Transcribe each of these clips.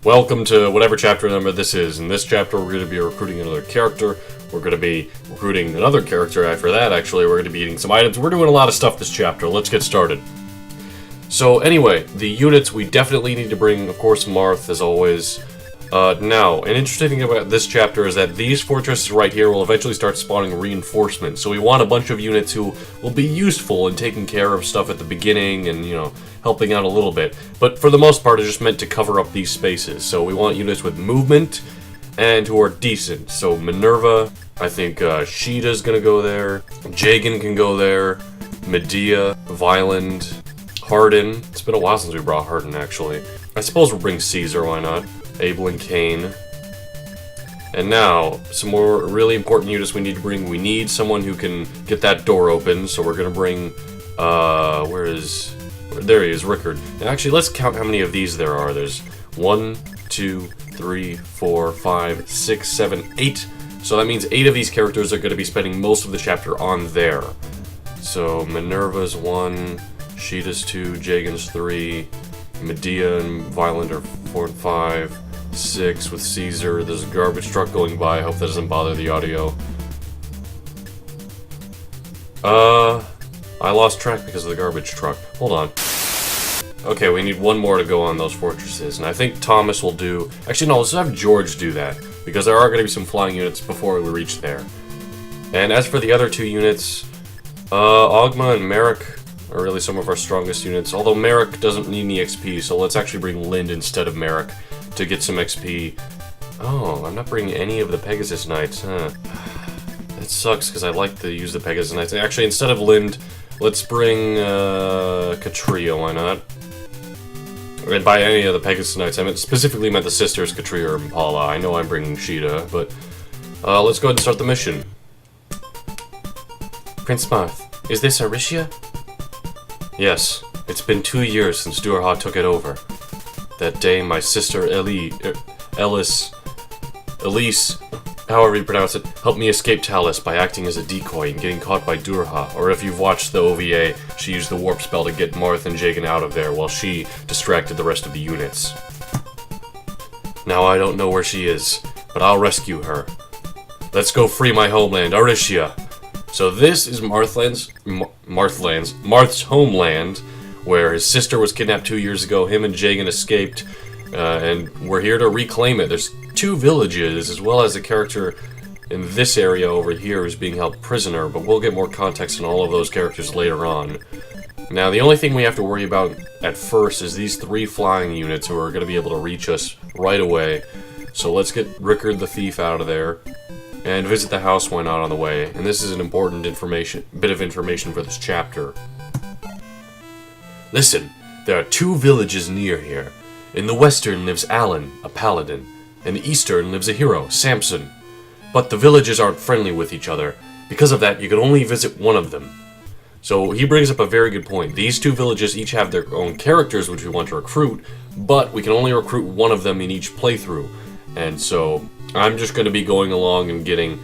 Welcome to whatever chapter number this is. In this chapter, we're going to be recruiting another character. We're going to be recruiting another character after that, actually. We're going to be eating some items. We're doing a lot of stuff this chapter. Let's get started. So, anyway, the units we definitely need to bring, of course, Marth, as always. Now, an interesting thing about this chapter is that these fortresses right here will eventually start spawning reinforcements. So we want a bunch of units who will be useful in taking care of stuff at the beginning and, helping out a little bit. But for the most part, it's just meant to cover up these spaces. So we want units with movement and who are decent. So Minerva, I think Sheeta's gonna go there. Jagan can go there. Medea, Violent, Hardin. It's been a while since we brought Hardin, actually. I suppose we'll bring Caesar, why not? Abel and Cain. And now, some more really important units we need to bring. We need someone who can get that door open, so we're gonna bring, there he is, Rickard. And actually, let's count how many of these there are. There's 1, 2, 3, 4, 5, 6, 7, 8. So that means 8 of these characters are gonna be spending most of the chapter on there. So, Minerva's 1, Sheeta's 2, Jagan's 3, Medea and Violent are 4 and 5, 6 with Caesar. There's a garbage truck going by. I hope that doesn't bother the audio. I lost track because of the garbage truck. Hold on. Okay, we need one more to go on those fortresses, and I think Thomas will do... Actually, no, let's have George do that, because there are going to be some flying units before we reach there. And as for the other 2 units, Ogma and Merrick are really some of our strongest units, although Merrick doesn't need any XP, so let's actually bring Lind instead of Merrick to get some XP. Oh, I'm not bringing any of the Pegasus Knights, huh? That sucks, because I'd like to use the Pegasus Knights. Actually, instead of Lind, let's bring Katria, why not? And by any of the Pegasus Knights, I specifically meant the sisters, Katria or Impala. I know I'm bringing Sheeta, but let's go ahead and start the mission. Prince Marth, is this Aricia? Yes, it's been 2 years since Durha took it over. That day, my sister Elise, however you pronounce it, helped me escape Talus by acting as a decoy and getting caught by Durha. Or if you've watched the OVA, she used the warp spell to get Marth and Jagan out of there while she distracted the rest of the units. Now I don't know where she is, but I'll rescue her. Let's go free my homeland, Aricia. So this is Marth's homeland, where his sister was kidnapped 2 years ago. Him and Jagan escaped, and we're here to reclaim it. There's 2 villages, as well as a character in this area over here who's being held prisoner, but we'll get more context on all of those characters later on. Now, the only thing we have to worry about at first is these 3 flying units who are going to be able to reach us right away. So let's get Rickard the Thief out of there. And visit the house when not on the way. And this is an important bit of information for this chapter. Listen, there are 2 villages near here. In the western lives Alan, a paladin. In the eastern lives a hero, Samson. But the villages aren't friendly with each other. Because of that, you can only visit one of them. So he brings up a very good point. These 2 villages each have their own characters which we want to recruit, but we can only recruit one of them in each playthrough. And so I'm just going to be going along and getting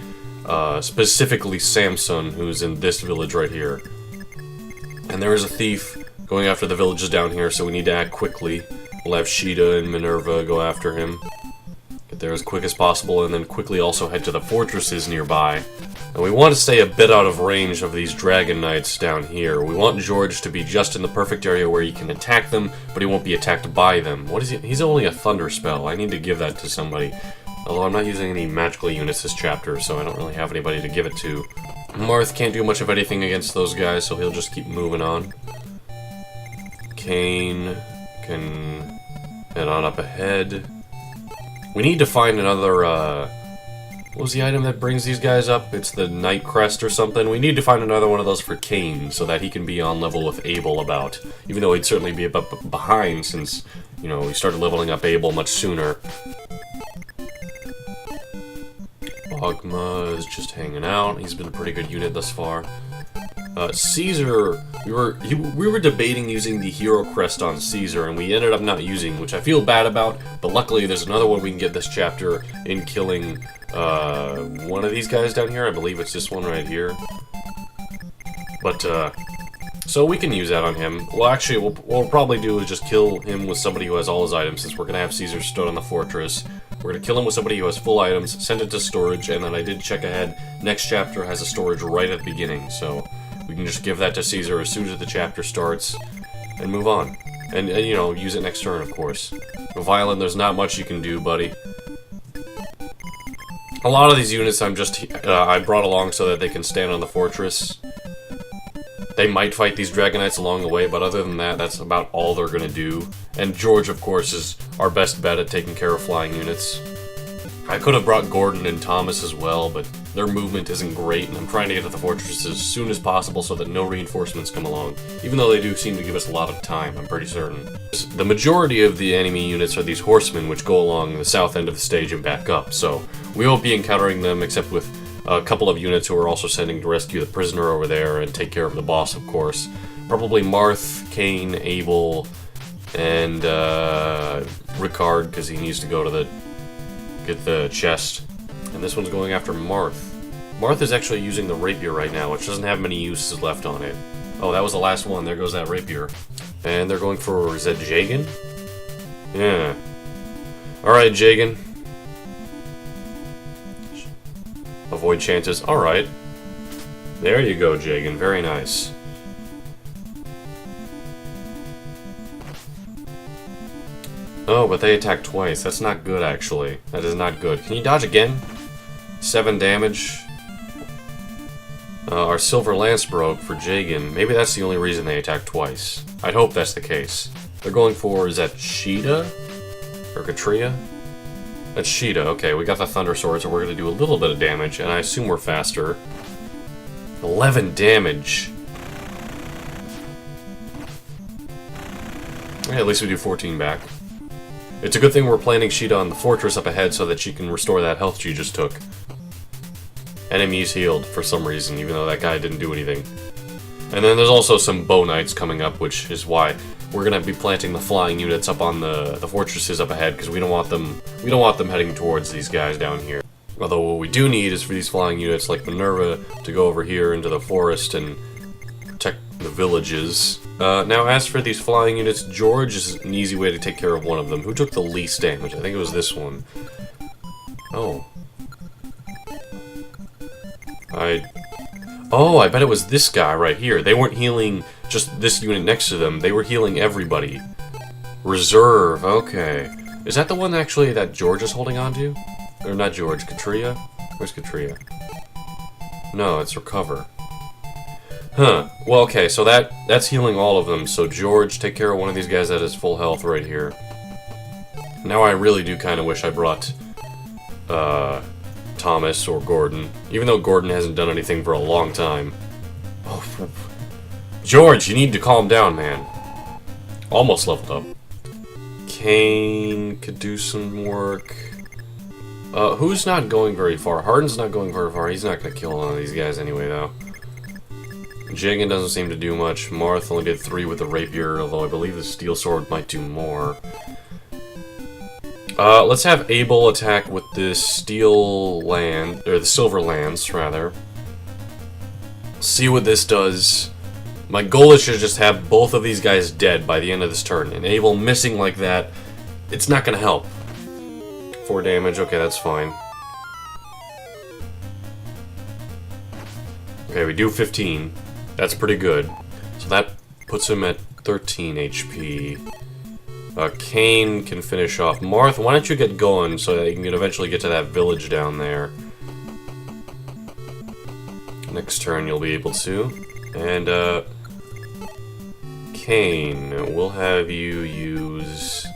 specifically Samson, who's in this village right here. And there is a thief going after the villages down here, so we need to act quickly. We'll have Sheeta and Minerva go after him. Get there as quick as possible, and then quickly also head to the fortresses nearby. And we want to stay a bit out of range of these Dragon Knights down here. We want George to be just in the perfect area where he can attack them, but he won't be attacked by them. What is he? He's only a Thunder spell. I need to give that to somebody. Although I'm not using any magical units this chapter, so I don't really have anybody to give it to. Marth can't do much of anything against those guys, so he'll just keep moving on. Cain can head on up ahead. We need to find another, what was the item that brings these guys up? It's the Night Crest or something. We need to find another one of those for Cain, so that he can be on level with Abel about. Even though he'd certainly be a bit behind, since, we started leveling up Abel much sooner. Ogma is just hanging out. He's been a pretty good unit thus far. Caesar, we were debating using the Hero Crest on Caesar, and we ended up not using, which I feel bad about, but luckily there's another one we can get this chapter in killing one of these guys down here. I believe it's this one right here. But So we can use that on him. Well, actually, what we'll probably do is just kill him with somebody who has all his items, since we're going to have Caesar stood on the fortress. We're going to kill him with somebody who has full items, send it to storage, and then I did check ahead. Next chapter has a storage right at the beginning, so we can just give that to Caesar as soon as the chapter starts, and move on. And you know, use it next turn, of course. Violin, there's not much you can do, buddy. A lot of these units I brought along so that they can stand on the fortress. They might fight these Dragonites along the way, but other than that, that's about all they're gonna do. And George, of course, is our best bet at taking care of flying units. I could have brought Gordon and Thomas as well, but their movement isn't great, and I'm trying to get to the fortress as soon as possible so that no reinforcements come along. Even though they do seem to give us a lot of time, I'm pretty certain. The majority of the enemy units are these horsemen, which go along the south end of the stage and back up, so we won't be encountering them except with a couple of units who are also sending to rescue the prisoner over there and take care of the boss, of course. Probably Marth, Kane, Abel, and Ricard, because he needs to go to get the chest. And this one's going after Marth. Marth is actually using the rapier right now, which doesn't have many uses left on it. Oh, that was the last one. There goes that rapier. And they're going for, is that Jagan? Yeah. Alright, Jagan. Avoid chances. Alright. There you go, Jagan. Very nice. Oh, but they attacked twice. That's not good, actually. That is not good. Can you dodge again? 7 damage. Our Silver Lance broke for Jagan. Maybe that's the only reason they attacked twice. I'd hope that's the case. They're going for, is that Sheeta? Or Katria? That's Sheeta. Okay, we got the Thunder Sword, so we're going to do a little bit of damage, and I assume we're faster. 11 damage. Yeah, at least we do 14 back. It's a good thing we're planting Sheeta on the fortress up ahead so that she can restore that health she just took. Enemies healed for some reason, even though that guy didn't do anything. And then there's also some Bow Knights coming up, which is why we're gonna be planting the flying units up on the fortresses up ahead, because we don't want them heading towards these guys down here. Although what we do need is for these flying units like Minerva to go over here into the forest and protect the villages. Now, as for these flying units, George is an easy way to take care of one of them. Who took the least damage? I think it was this one. Oh. Oh, I bet it was this guy right here. They weren't healing just this unit next to them. They were healing everybody. Reserve, okay. Is that the one actually that George is holding on to? Or not George, Katria? Where's Katria? No, it's Recover. Huh. Well, okay, so that's healing all of them. So George, take care of one of these guys that has full health right here. Now I really do kind of wish I brought Thomas or Gordon, even though Gordon hasn't done anything for a long time. Oh, George, you need to calm down, man. Almost leveled up. Kane could do some work. Who's not going very far? Harden's not going very far. He's not going to kill one of these guys anyway, though. Jagan doesn't seem to do much. Marth only did 3 with the rapier, although I believe the steel sword might do more. Let's have Abel attack with the steel land, or the silver lance, rather. See what this does. My goal is to just have both of these guys dead by the end of this turn, and Abel missing like that, it's not gonna help. 4 damage, okay, that's fine. Okay, we do 15. That's pretty good. So that puts him at 13 HP. Kane can finish off. Marth, why don't you get going so that you can eventually get to that village down there. Next turn you'll be able to. And, Kane, we'll have you use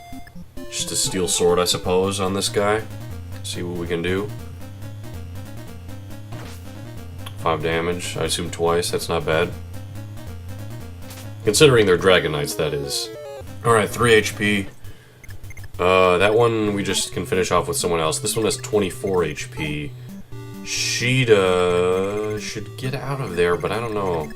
just a steel sword, I suppose, on this guy. See what we can do. 5 damage, I assume twice, that's not bad. Considering they're Dragon Knights, that is. Alright, 3 HP. That one we just can finish off with someone else. This one has 24 HP. Sheeta should get out of there, but I don't know.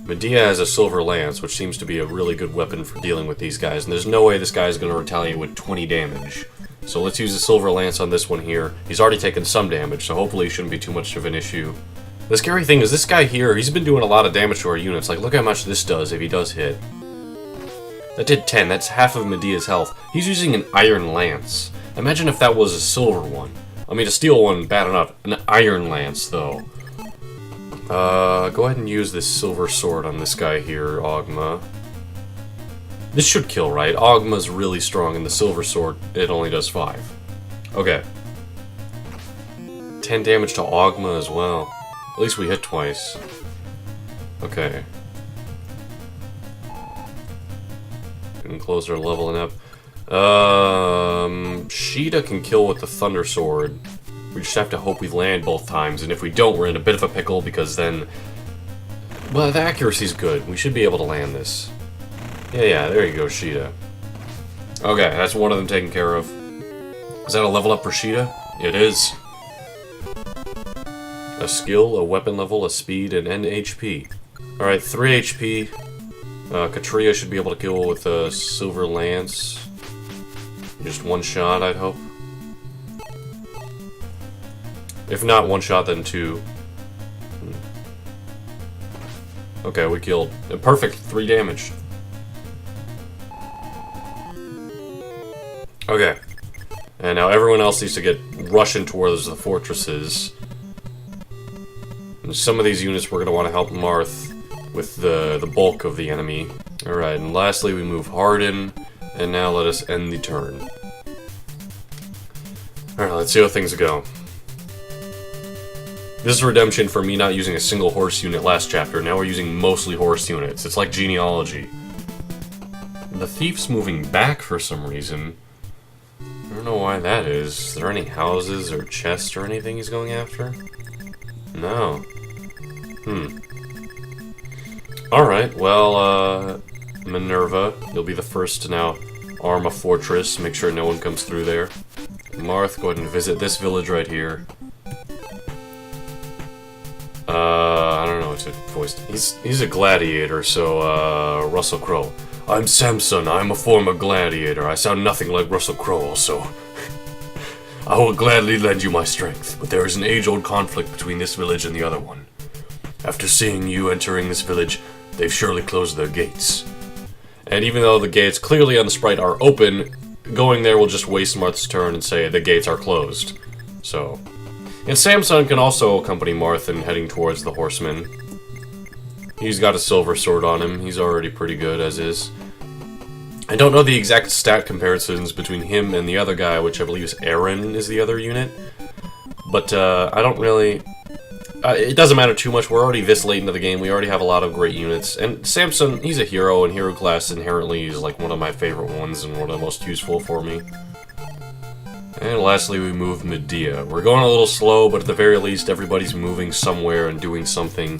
Medea has a Silver Lance, which seems to be a really good weapon for dealing with these guys, and there's no way this guy is going to retaliate with 20 damage. So let's use the Silver Lance on this one here. He's already taken some damage, so hopefully it shouldn't be too much of an issue. The scary thing is this guy here, he's been doing a lot of damage to our units. Like, look how much this does if he does hit. That did 10. That's half of Medea's health. He's using an iron lance. Imagine if that was a silver one. I mean, a steel one, bad enough. An iron lance, though. Go ahead and use this silver sword on this guy here, Ogma. This should kill, right? Ogma's really strong, and the silver sword, it only does 5. Okay. 10 damage to Ogma as well. At least we hit twice. Okay. Getting closer to leveling up. Sheeta can kill with the Thunder Sword. We just have to hope we land both times, and if we don't, we're in a bit of a pickle, because then... Well, the accuracy's good. We should be able to land this. Yeah, there you go, Sheeta. Okay, that's one of them taken care of. Is that a level up for Sheeta? It is. A skill, a weapon level, a speed, and an HP. Alright, 3 HP. Katria should be able to kill with a Silver Lance. Just one shot, I'd hope. If not one shot, then 2. Okay, we killed. Perfect, 3 damage. Okay. And now everyone else needs to get rushing towards the fortresses. And some of these units we're going to want to help Marth with the bulk of the enemy. Alright, and lastly we move Hardin, and now let us end the turn. Alright, let's see how things go. This is redemption for me not using a single horse unit last chapter. Now we're using mostly horse units. It's like genealogy. The thief's moving back for some reason. I don't know why that is. Is there any houses or chests or anything he's going after? No. Alright, well, Minerva, you'll be the first to now arm a fortress, make sure no one comes through there. Marth, go ahead and visit this village right here. I don't know what to voice. He's a gladiator, so, Russell Crowe. I'm Samson, I'm a former gladiator. I sound nothing like Russell Crowe, also. I will gladly lend you my strength, but there is an age-old conflict between this village and the other one. After seeing you entering this village, they've surely closed their gates. And even though the gates clearly on the sprite are open, going there will just waste Marth's turn and say the gates are closed. So... And Samson can also accompany Marth in heading towards the horsemen. He's got a silver sword on him. He's already pretty good, as is. I don't know the exact stat comparisons between him and the other guy, which I believe is Aaron is the other unit. But, I don't really... it doesn't matter too much. We're already this late into the game. We already have a lot of great units. And Samson, he's a hero, and hero class inherently is like one of my favorite ones and one of the most useful for me. And lastly, we move Medea. We're going a little slow, but at the very least, everybody's moving somewhere and doing something.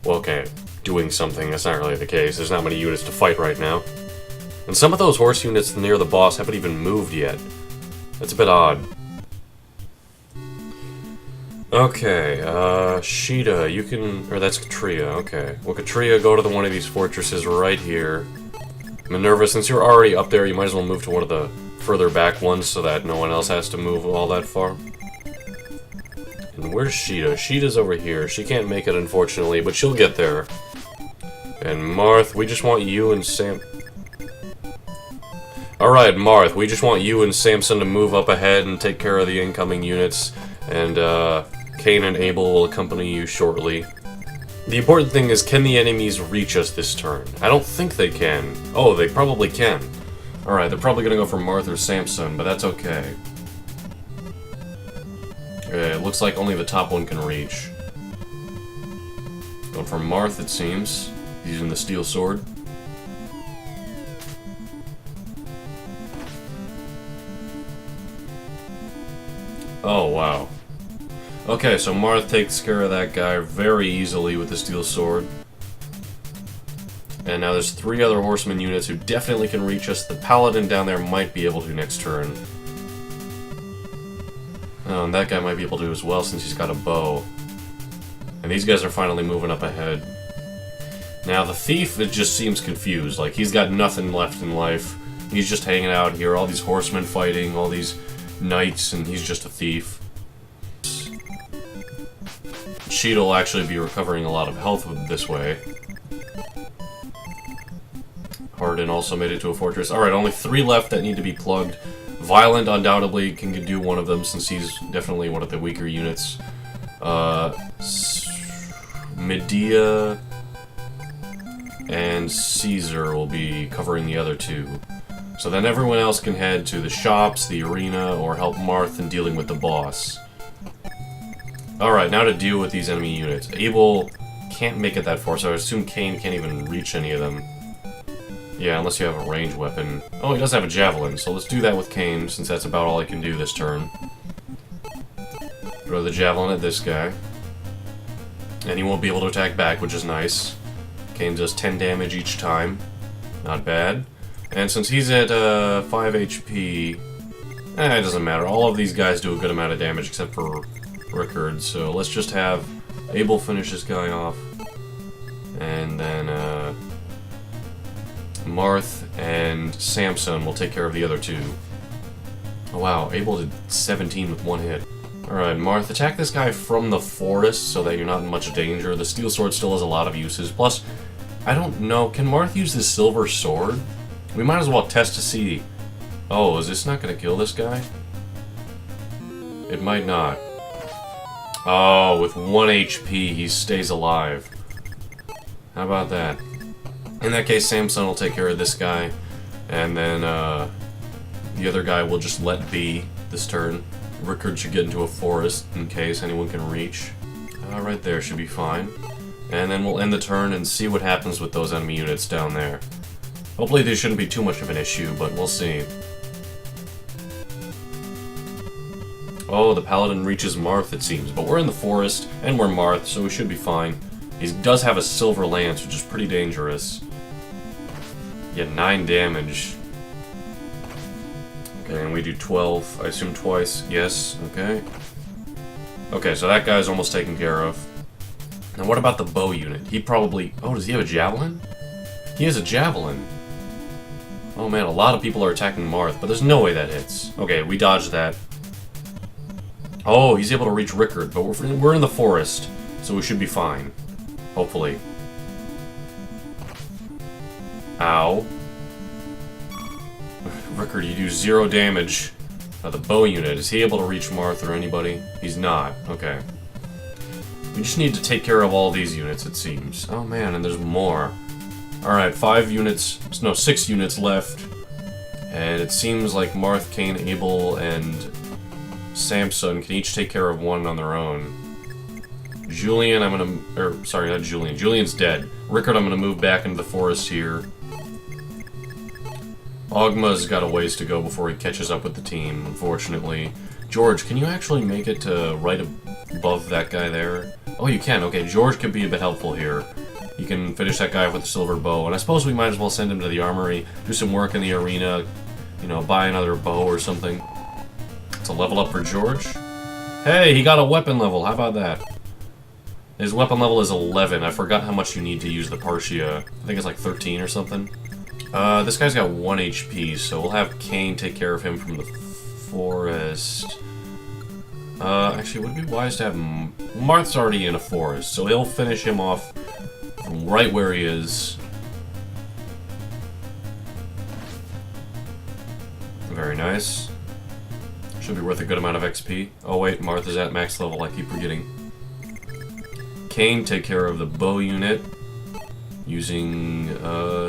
Well, okay, doing something. That's not really the case. There's not many units to fight right now. And some of those horse units near the boss haven't even moved yet. That's a bit odd. Okay, Sheeta, you can... Or that's Katria, okay. Well, Katria, go to one of these fortresses right here. Minerva, since you're already up there, you might as well move to one of the further back ones so that no one else has to move all that far. And where's Sheeta? Sheeta's over here. She can't make it, unfortunately, but she'll get there. And Marth, we just want you and Sam... Alright, Marth, we just want you and Samson to move up ahead and take care of the incoming units. And, Cain and Abel will accompany you shortly. The important thing is, can the enemies reach us this turn? I don't think they can. Oh, they probably can. Alright, they're probably gonna go for Marth or Samson, but that's okay. Okay, it looks like only the top one can reach. Going for Marth, it seems. He's using the steel sword. Oh, wow. Okay, so Marth takes care of that guy very easily with the steel sword. And now there's 3 other horseman units who definitely can reach us. The paladin down there might be able to next turn. Oh, and that guy might be able to as well since he's got a bow. And these guys are finally moving up ahead. Now the thief, it just seems confused. Like, he's got nothing left in life. He's just hanging out here, all these horsemen fighting, all these knights, and he's just a thief. Sheet will actually be recovering a lot of health this way. Hardin also made it to a fortress. Alright, only 3 left that need to be plugged. Violent undoubtedly can do one of them since he's definitely one of the weaker units. Medea and Caesar will be covering the other 2. So then everyone else can head to the shops, the arena, or help Marth in dealing with the boss. Alright, now to deal with these enemy units. Abel can't make it that far, so I assume Cain can't even reach any of them. Yeah, unless you have a ranged weapon. Oh, he does have a javelin, so let's do that with Cain, since that's about all I can do this turn. Throw the javelin at this guy. And he won't be able to attack back, which is nice. Cain does 10 damage each time. Not bad. And since he's at 5 HP, it doesn't matter. All of these guys do a good amount of damage except for Rickard, so let's just have Abel finish this guy off. And then Marth and Samson will take care of the other 2. Oh wow, Abel did 17 with 1 hit. Alright, Marth, attack this guy from the forest so that you're not in much danger. The steel sword still has a lot of uses. Plus, I don't know, can Marth use this silver sword? We might as well test to see. Oh, is this not going to kill this guy? It might not. Oh, with 1 HP, he stays alive. How about that? In that case, Samson will take care of this guy, and then the other guy will just let be this turn. Rickard should get into a forest in case anyone can reach. Right there should be fine. And then we'll end the turn and see what happens with those enemy units down there. Hopefully they shouldn't be too much of an issue, but we'll see. Oh, the paladin reaches Marth, it seems, but we're in the forest, and we're Marth, so we should be fine. He does have a silver lance, which is pretty dangerous. Yeah, 9 damage. Okay, and we do 12, I assume twice. Yes, okay. Okay, so that guy's almost taken care of. Now what about the bow unit? He probably... Oh, does he have a javelin? He has a javelin. Oh man, a lot of people are attacking Marth, but there's no way that hits. Okay, we dodged that. Oh, he's able to reach Rickard, but we're in the forest, so we should be fine. Hopefully. Ow. Rickard, you do 0 damage. The bow unit, is he able to reach Marth or anybody? He's not. Okay. We just need to take care of all these units, it seems. Oh man, and there's more. Alright, 5 units, no, 6 units left. And it seems like Marth, Cain, Abel, and Samson can each take care of one on their own. Julian, I'm gonna... sorry, not Julian. Julian's dead. Rickard, I'm gonna move back into the forest here. Ogma's got a ways to go before he catches up with the team, unfortunately. George, can you actually make it to right above that guy there? Oh, you can. Okay, George can be a bit helpful here. He can finish that guy with a silver bow, and I suppose we might as well send him to the armory, do some work in the arena, you know, buy another bow or something. It's a level up for George. Hey, he got a weapon level. How about that? His weapon level is 11. I forgot how much you need to use the Partia. I think it's like 13 or something. This guy's got 1 HP, so we'll have Cain take care of him from the forest. Actually, would it be wise to have... Marth's already in a forest, so he'll finish him off from right where he is. Very nice. Should be worth a good amount of XP. Oh wait, Marth is at max level, I keep forgetting. Cain, take care of the bow unit. Using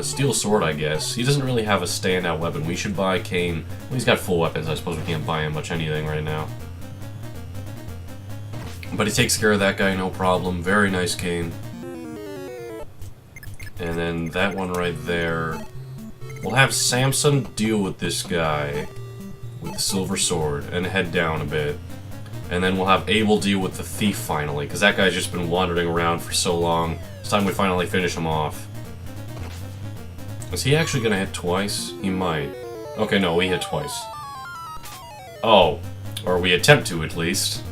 steel sword, I guess. He doesn't really have a standout weapon. We should buy Cain. Well, he's got full weapons. I suppose we can't buy him much anything right now. But he takes care of that guy, no problem. Very nice, Cain. And then that one right there. We'll have Samson deal with this guy with the silver sword and head down a bit. And then we'll have Abel deal with the thief finally, because that guy's just been wandering around for so long. It's time we finally finish him off. Is he actually gonna hit twice? He might. Okay, no, we hit twice. Oh. Or we attempt to, at least.